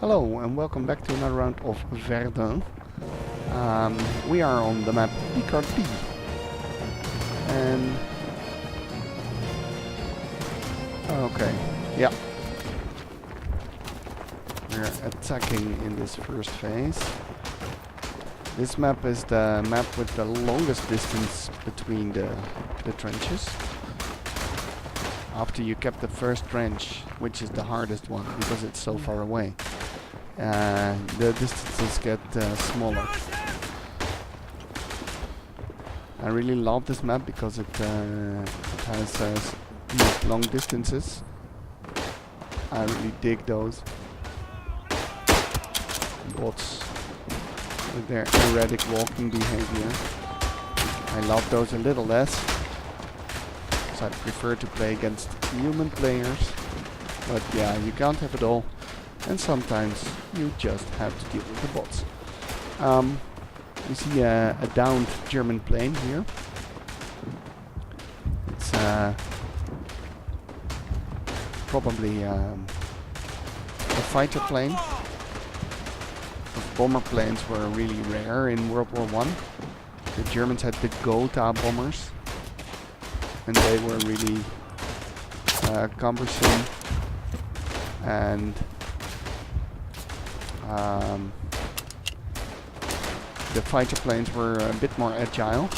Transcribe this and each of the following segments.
Hello and welcome back to another round of Verdun. We are on the map Picardie. And... okay, yeah. We're attacking in this first phase. This map is the map with the longest distance between the trenches. After you kept the first trench, which is the hardest one because it's so far away. The distances get smaller. I really love this map because it has these long distances. I really dig those bots with their erratic walking behavior. I love those a little less, so I prefer to play against human players. But yeah, you can't have it all. And sometimes you just have to deal with the bots. You see a downed German plane here. It's probably a fighter plane. Bomber planes were really rare in World War I. The Germans had the Gotha bombers. And they were really cumbersome. And the fighter planes were a bit more agile,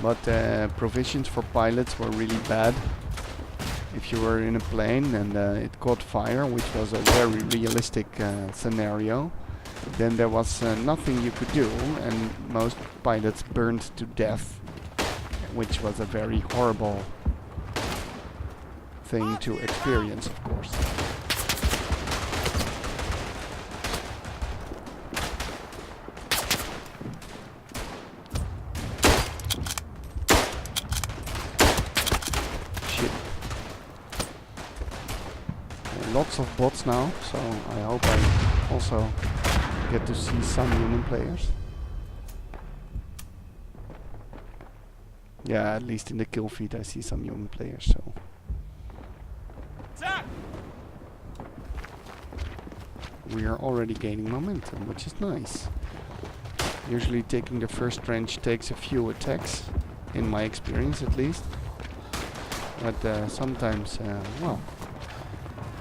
but provisions for pilots were really bad. If you were in a plane and it caught fire, which was a very realistic scenario, then there was nothing you could do, and most pilots burned to death, which was a very horrible thing to experience, of course. Lots of bots now, so I hope I also get to see some human players. Yeah, at least in the kill feed I see some human players, so... we are already gaining momentum, which is nice. Usually taking the first trench takes a few attacks, in my experience at least. But sometimes, well...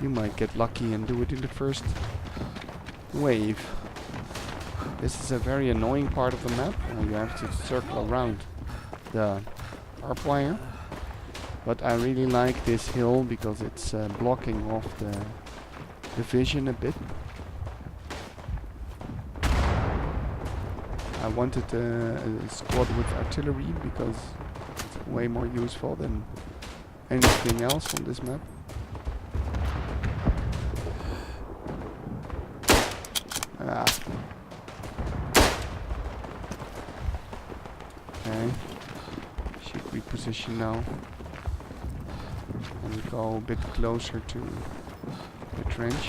you might get lucky and do it in the first wave. This is a very annoying part of the map. You have to circle around the barbed wire. But I really like this hill because it's blocking off the vision a bit. I wanted a squad with artillery because it's way more useful than anything else on this map. Okay, should reposition now and go a bit closer to the trench.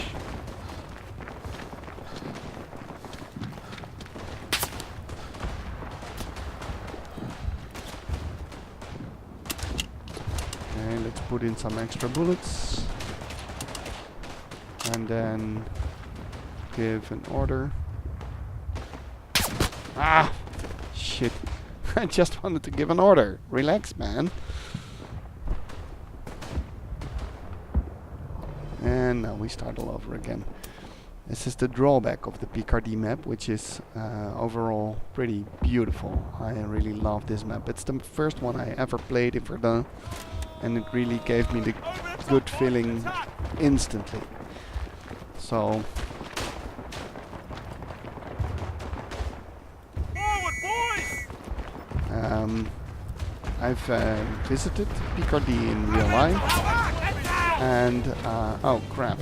Okay, let's put in some extra bullets and then give an order. Ah! Shit. I just wanted to give an order. Relax, man. And now we start all over again. This is the drawback of the Picardie map, which is overall pretty beautiful. I really love this map. It's the first one I ever played in Verdun, and it really gave me the good feeling instantly. So... I've visited Picardie in real life, and oh crap,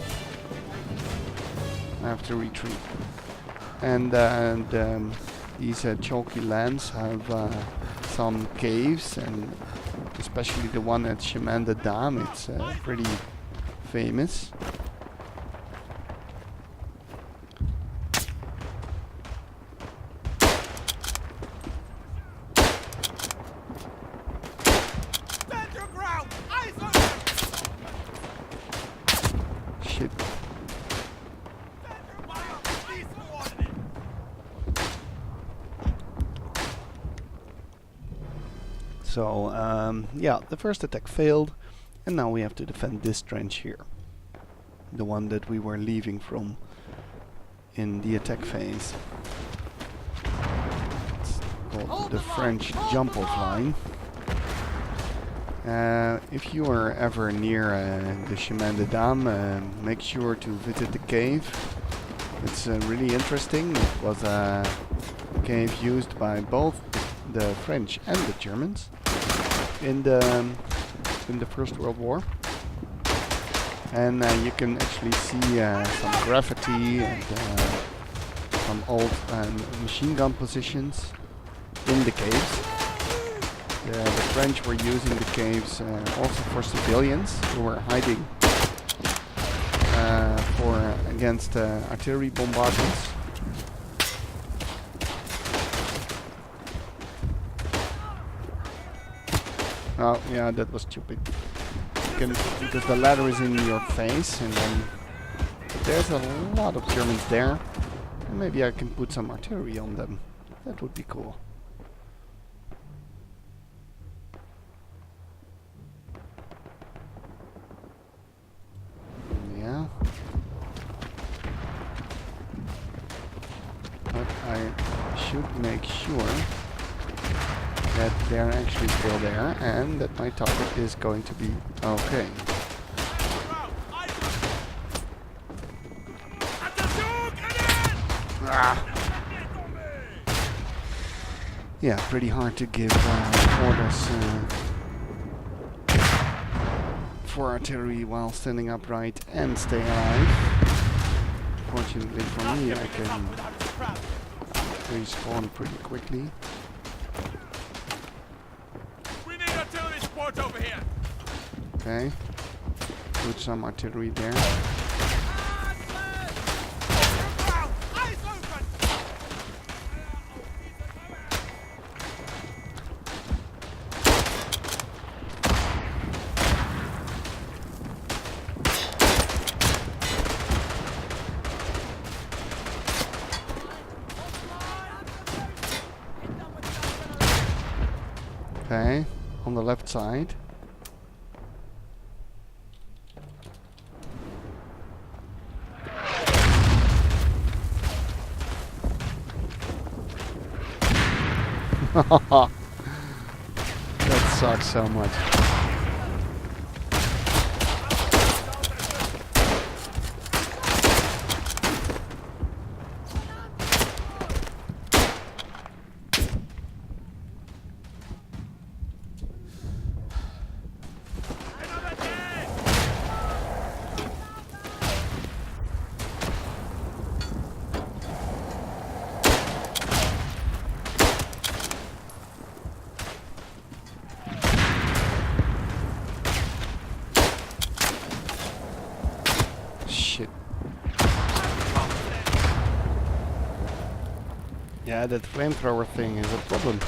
I have to retreat. And these chalky lands have some caves, and especially the one at Chemin des Dames, it's pretty famous. So yeah, the first attack failed, and now we have to defend this trench here. The one that we were leaving from in the attack phase. It's called the French jump-off line. If you are ever near the Chemin des Dames, make sure to visit the cave. It's really interesting. It was a cave used by both the French and the Germans in the First World War. And you can actually see some graffiti and some old machine gun positions in the caves. The French were using the caves also for civilians who were hiding against artillery bombardments. Oh yeah, that was stupid. Because the ladder is in your face, and then there's a lot of Germans there, and maybe I can put some artillery on them. That would be cool. Yeah. But I should make sure that they're actually still there, and that my target is going to be okay. Ah. Yeah, pretty hard to give orders for artillery while standing upright and stay alive. Fortunately for me, I can respawn pretty quickly. Over here. Okay, put some artillery there. Okay, on the left side. That sucks so much. Shit. Yeah, that flamethrower thing is a problem.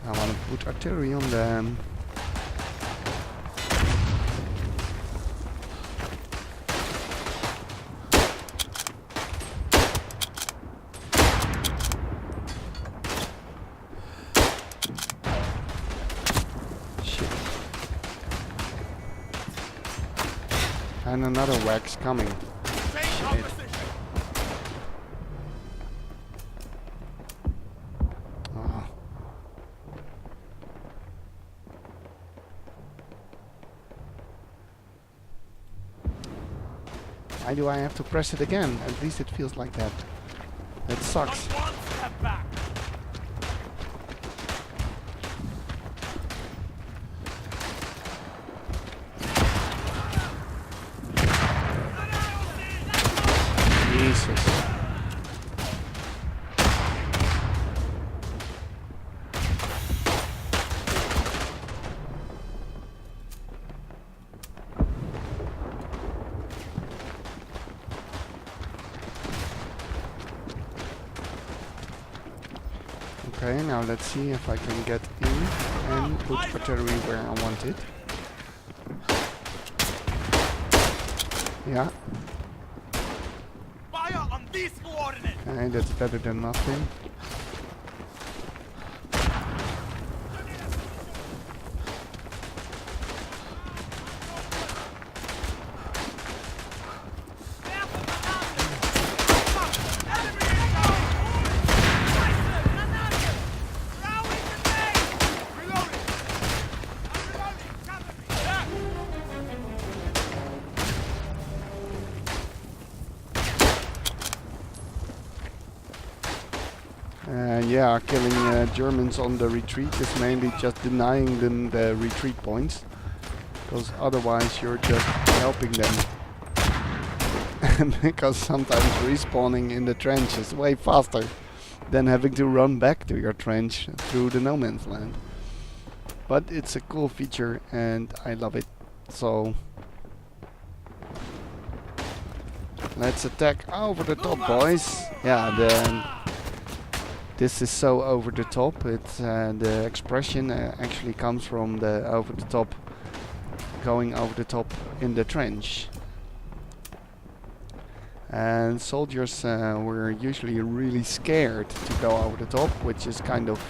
I want to put artillery on them. And another wax coming. Shit. Oh. Why do I have to press it again? At least it feels like that. That sucks. Jesus. Okay, now let's see if I can get in and put artillery where I want it. Yeah. Fire on these coordinates. Okay, that's better than nothing. Yeah, killing Germans on the retreat is mainly just denying them the retreat points, because otherwise you're just helping them. Because sometimes respawning in the trench is way faster than having to run back to your trench through the no man's land. But it's a cool feature and I love it. So let's attack over the top, boys. Yeah, this is so over the top. It's the expression actually comes from the over the top, going over the top in the trench. And soldiers were usually really scared to go over the top, which is kind of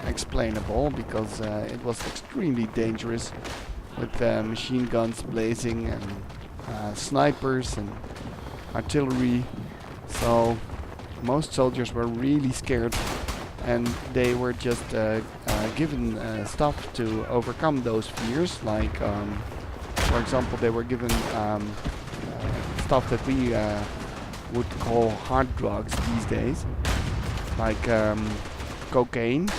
explainable because it was extremely dangerous with machine guns blazing and snipers and artillery. So most soldiers were really scared, and they were just given stuff to overcome those fears. Like, for example, they were given stuff that we would call hard drugs these days, like cocaine.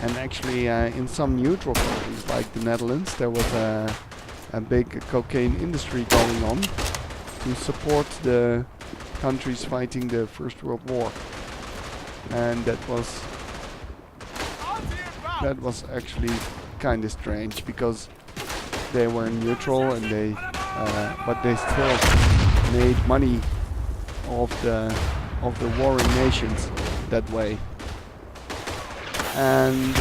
And actually, in some neutral countries like the Netherlands, there was a big cocaine industry going on to support the countries fighting the First World War, and that was actually kind of strange because they were neutral and they but they still made money of the warring nations that way. And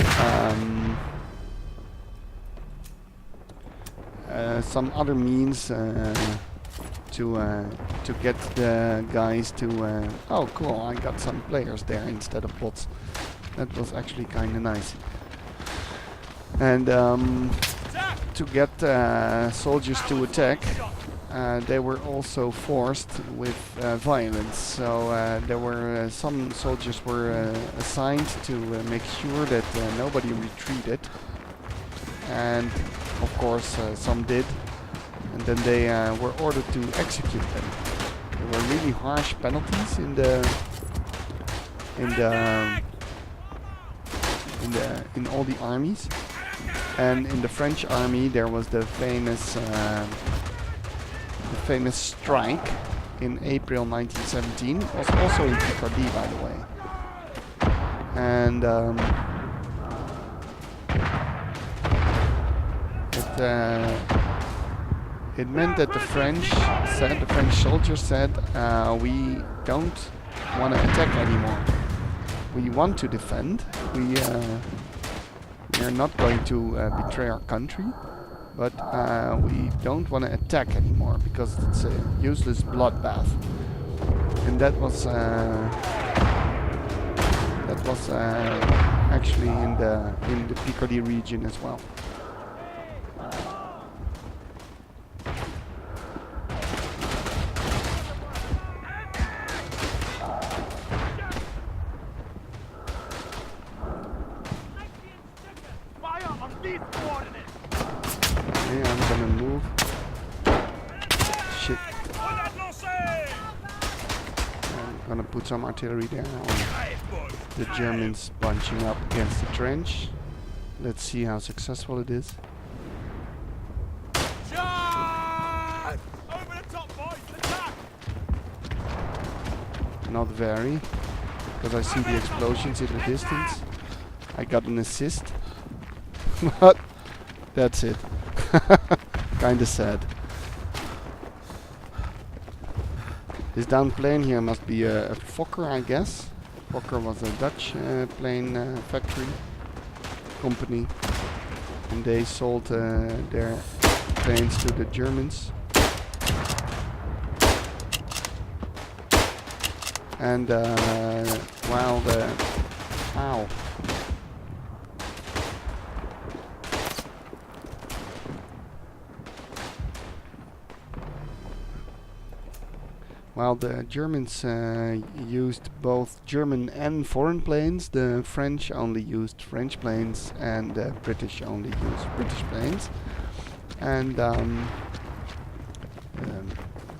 some other means to get the guys to oh cool, I got some players there instead of bots. That was actually kind of nice. And to get soldiers to attack, they were also forced with violence. So there were some soldiers were assigned to make sure that nobody retreated, and of course some did. And then they were ordered to execute them. There were really harsh penalties in all the armies. And in the French army there was the famous strike in April 1917. It was also in Picardie, by the way. And it meant that the French soldiers said, we don't want to attack anymore. We want to defend. We are not going to betray our country, but we don't want to attack anymore because it's a useless bloodbath. And that was actually in the Picardy region as well. Okay, I'm gonna move. Shit. I'm gonna put some artillery there on the Germans bunching up against the trench. Let's see how successful it is. Over the top, boys! Attack! Not very, because I see the explosions in the distance. I got an assist, but that's it. Kinda sad. This downed plane here must be a Fokker, I guess. Fokker was a Dutch plane factory company, and they sold their planes to the Germans. And while the... Ow. While the Germans used both German and foreign planes, the French only used French planes and the British only used British planes. And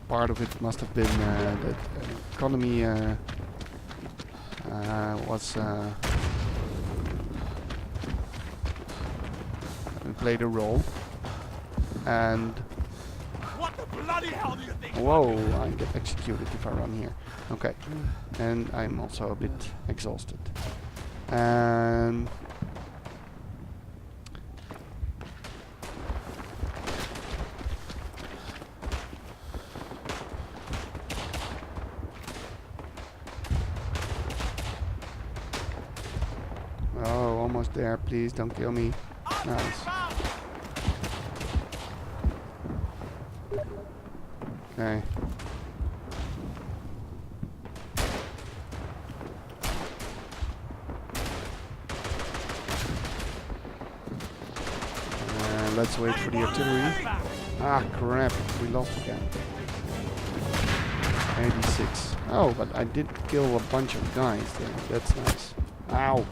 part of it must have been that economy was played a role. And What the bloody hell do you think? whoa, I get executed if I run here. Okay, and I'm also a bit exhausted. And oh, almost there. Please don't kill me. Nice. Okay. Let's wait for the artillery. Ah, crap. We lost again. 86. Oh, but I did kill a bunch of guys there. That's nice. Ow.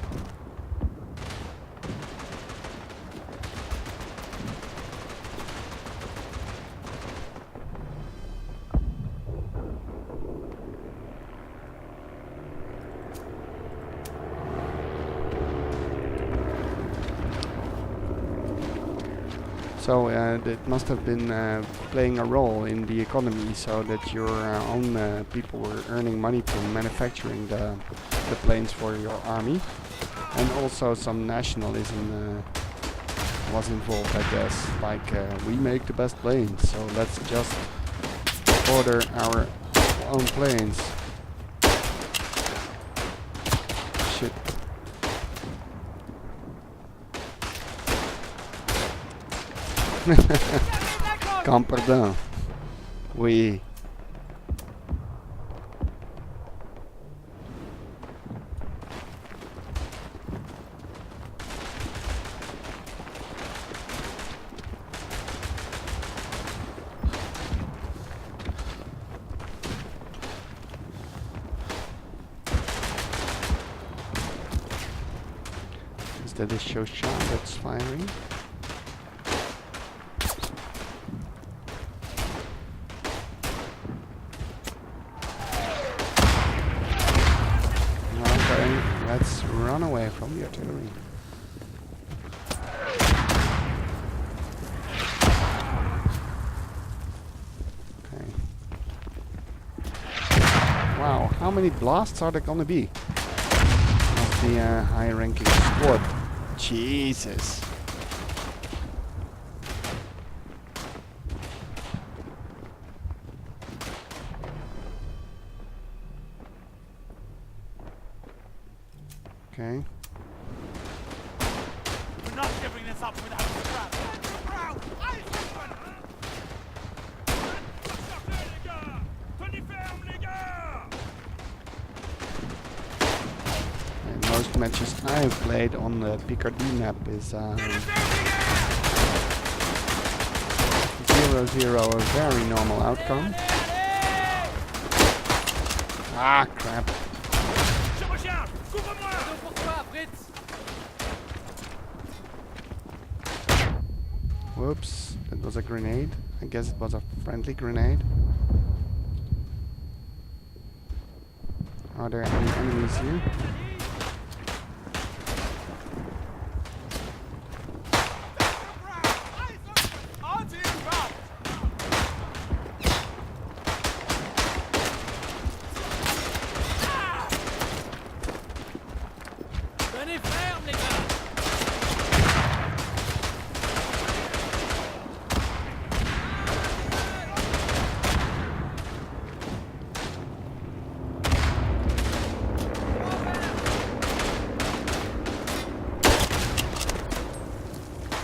So it must have been playing a role in the economy, so that your own people were earning money from manufacturing the planes for your army, and also some nationalism was involved, I guess. Like we make the best planes, so let's just order our own planes. Shit. Pardon. Oui. Is that a Shoshan that's firing? Let's run away from the artillery. Okay. Wow, how many blasts are there gonna be? Of the high-ranking squad. Jesus. Okay. We're not giving this up without a scrap. And most matches I've played on the Picardie map is 0-0, a very normal outcome. Ah, crap. Whoops, that was a grenade. I guess it was a friendly grenade. Are there any enemies here?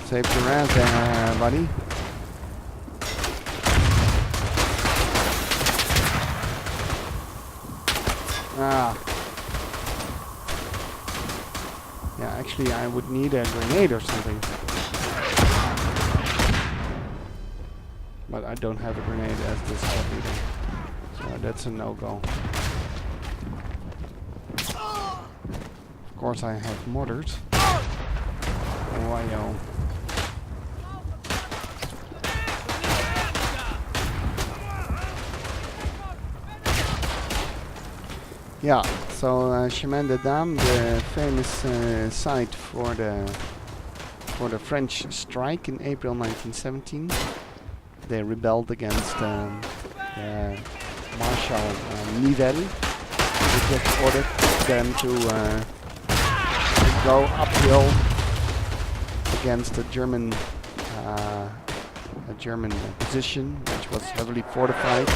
Saved your ass there, buddy. Ah. Yeah, actually I would need a grenade or something. But I don't have a grenade as this squad leader. So that's a no-go. Of course I have mortars. Oh, yo. Yeah, so Chemin des Dames, the famous site for the French strike in April 1917. They rebelled against Marshal Nivelle, who just ordered them to go uphill against a German position, which was heavily fortified.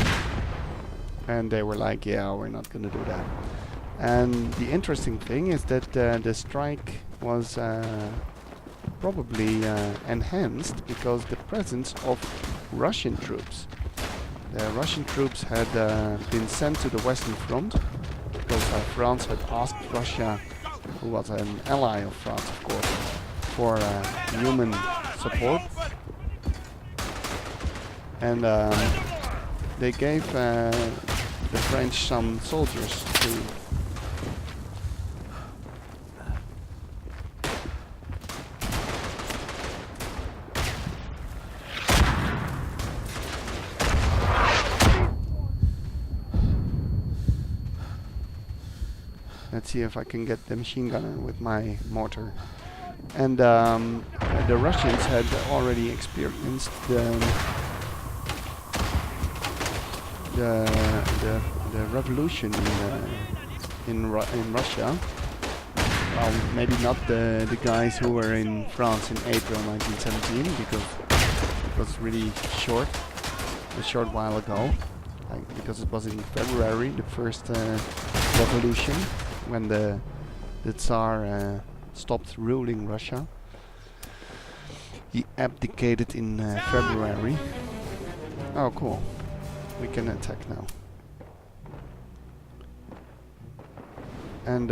And they were like, yeah, we're not going to do that. And the interesting thing is that the strike was probably enhanced because the presence of Russian troops. The Russian troops had been sent to the Western Front because France had asked Russia, who was an ally of France, of course, for human support. And they gave the French some soldiers to let's see if I can get the machine gunner with my mortar. And the Russians had already experienced the revolution in Russia. Well, maybe not the guys who were in France in April 1917, because it was really short, a short while ago. Because it was in February, the first revolution, when the Tsar stopped ruling Russia. He abdicated in February. Oh, cool. We can attack now. And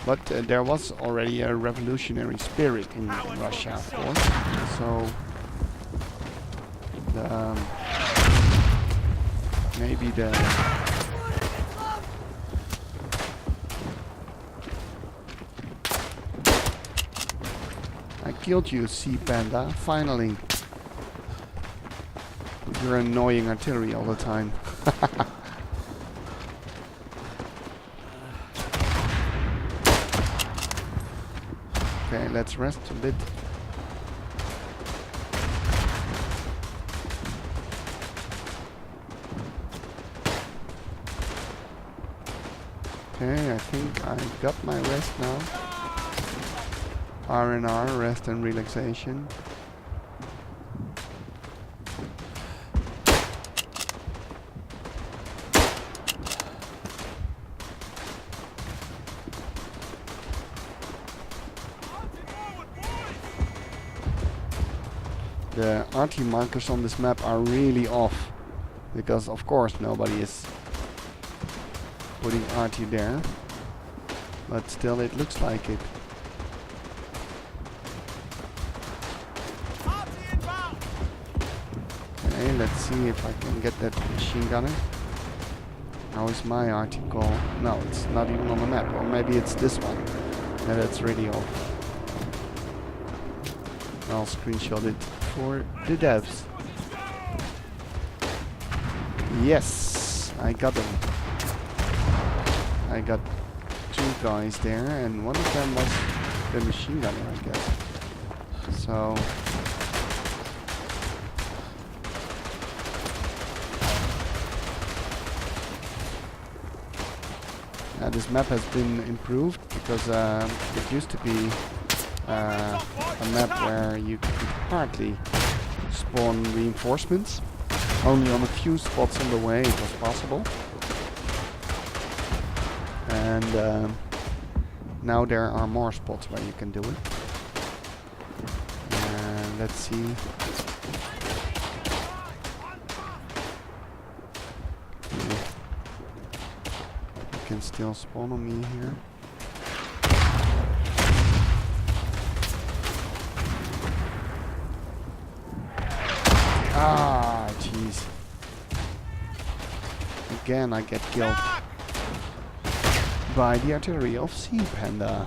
but there was already a revolutionary spirit in Russia, of course. So maybe the I killed you, Sea Panda, finally. You're annoying artillery all the time. Okay, let's rest a bit. Okay, I think I got my rest now. R&R, rest and relaxation. The RT markers on this map are really off, because of course nobody is putting RT there, but still it looks like it. Okay, let's see if I can get that machine gunner. How is my article? No, it's not even on the map, or maybe it's this one. Yeah, that's really off. I'll screenshot it for the devs. Yes, I got them. I got two guys there, and one of them was the machine gunner, I guess. So this map has been improved because it used to be a map where you could hardly spawn reinforcements. Only on a few spots on the way it was possible. And now there are more spots where you can do it. Let's see. can still spawn on me here. Ah, jeez. Again, I get killed by the artillery of Sea Panda.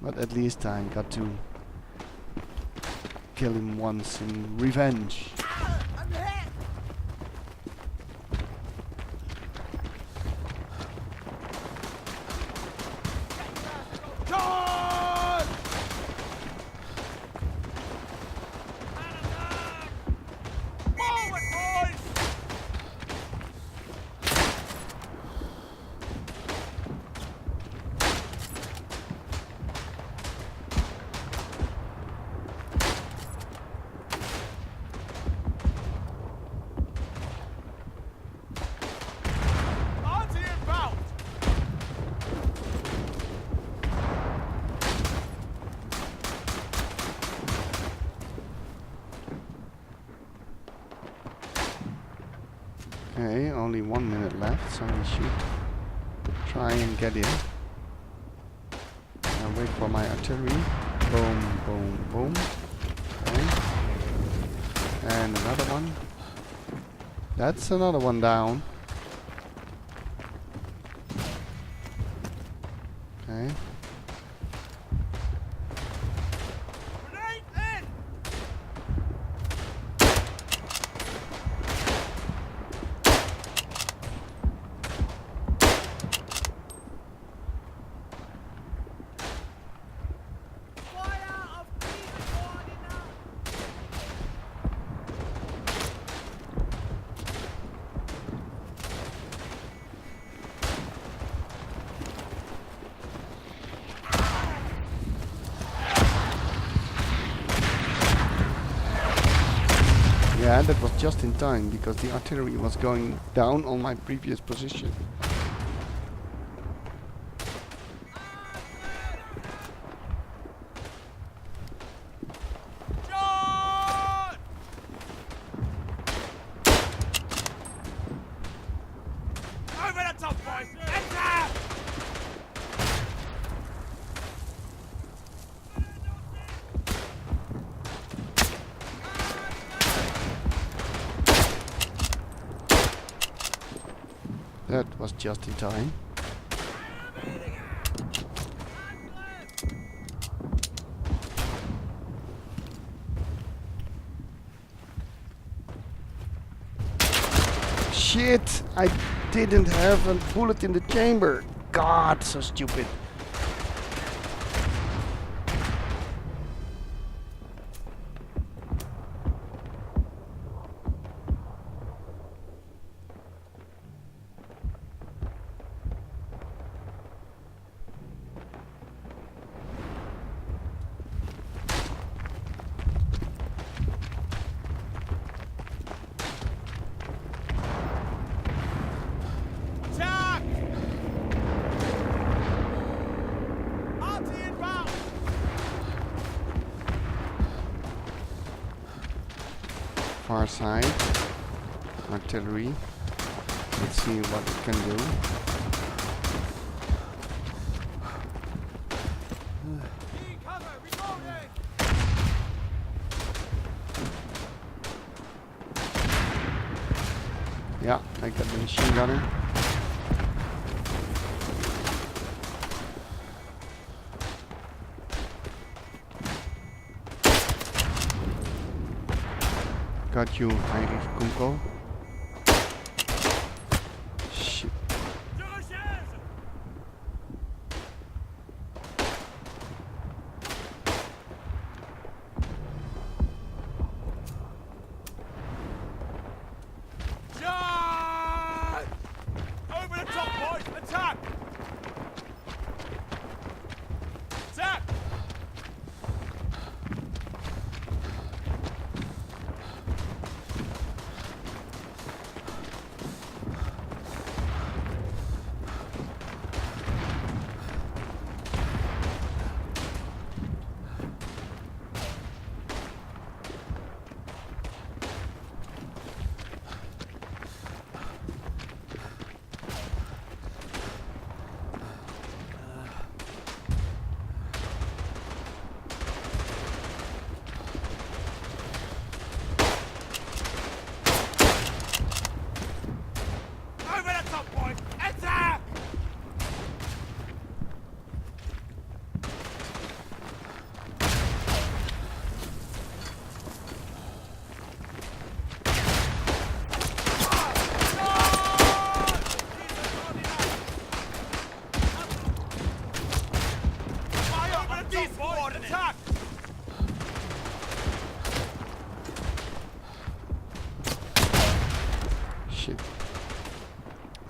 But at least I got to kill him once in revenge. Okay, only 1 minute left, so we should try and get in. I'll wait for my artillery. Boom, boom, boom. Okay. And another one. That's another one down. Okay. Yeah, that was just in time because the artillery was going down on my previous position. That was just in time. Shit! I didn't have a bullet in the chamber. God, so stupid. Far side, artillery. Let's see what it can do. Yeah, I got the machine gunner. Got you, Heinrich Kunkel. Shit. Over the top, boys! Attack! Attack!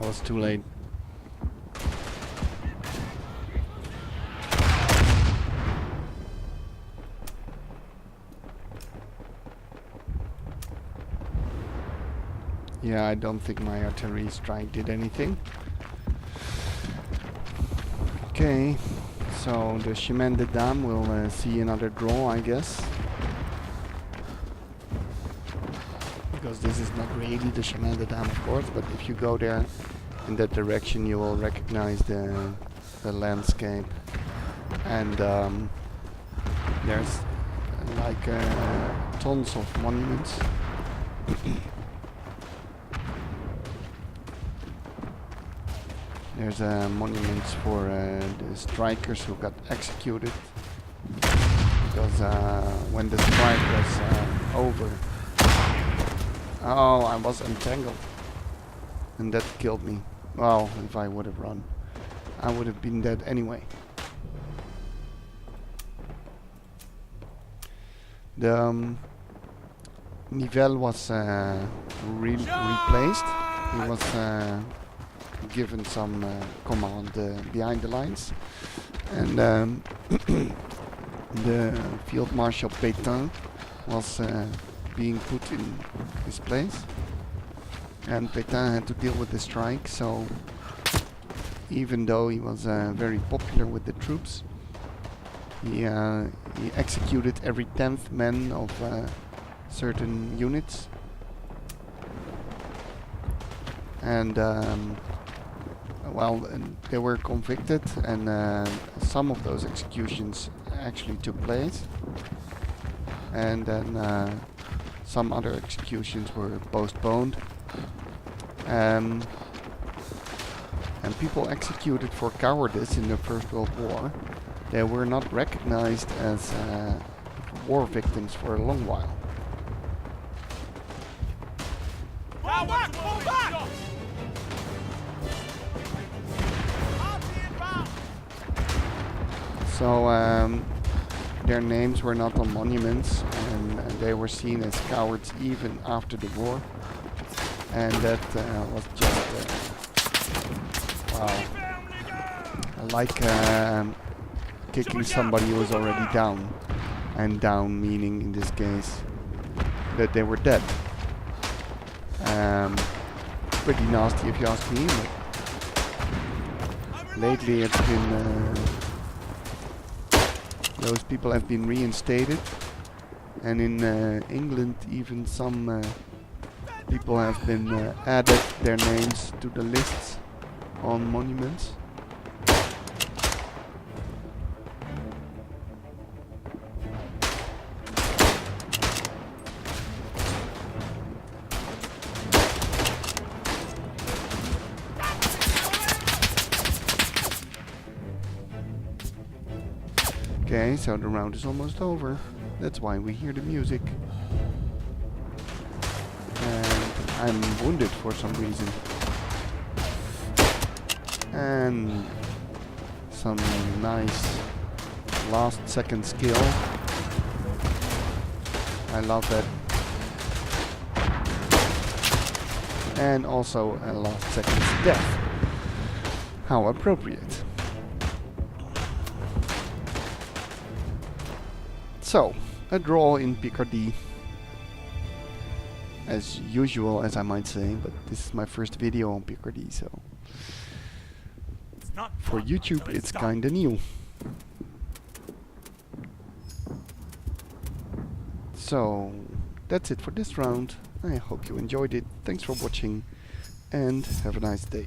was too late. Yeah, I don't think my artillery strike did anything. Okay, so the Chemin des Dames will see another draw, I guess. Because this is not really the Chemin des Dames, of course, but if you go there in that direction, you will recognize the landscape. And there's like tons of monuments. There's monuments for the strikers who got executed, because when the strike was over, oh, I was entangled, and that killed me. Well, if I would have run, I would have been dead anyway. The Nivelle was replaced. He was given some command behind the lines, and the Field Marshal Pétain was being put in his place, and Pétain had to deal with the strike. So even though he was very popular with the troops, he executed every 10th man of certain units, and well, they were convicted, and some of those executions actually took place, and then some other executions were postponed, and people executed for cowardice in the First World War, they were not recognized as war victims for a long while. Fall back! Fall back! So their names were not on monuments, and they were seen as cowards even after the war, and that was just wow, like kicking somebody who was already down, and down meaning in this case that they were dead. Pretty nasty if you ask me, but lately it's been those people have been reinstated, and in England even some people have been added their names to the lists on monuments. Okay, so the round is almost over. That's why we hear the music. And I'm wounded for some reason. And some nice last second skill. I love that. And also a last second death. How appropriate. So, a draw in Picardie. As usual, as I might say, but this is my first video on Picardie, so for YouTube it's kinda new. So, that's it for this round. I hope you enjoyed it. Thanks for watching, and have a nice day.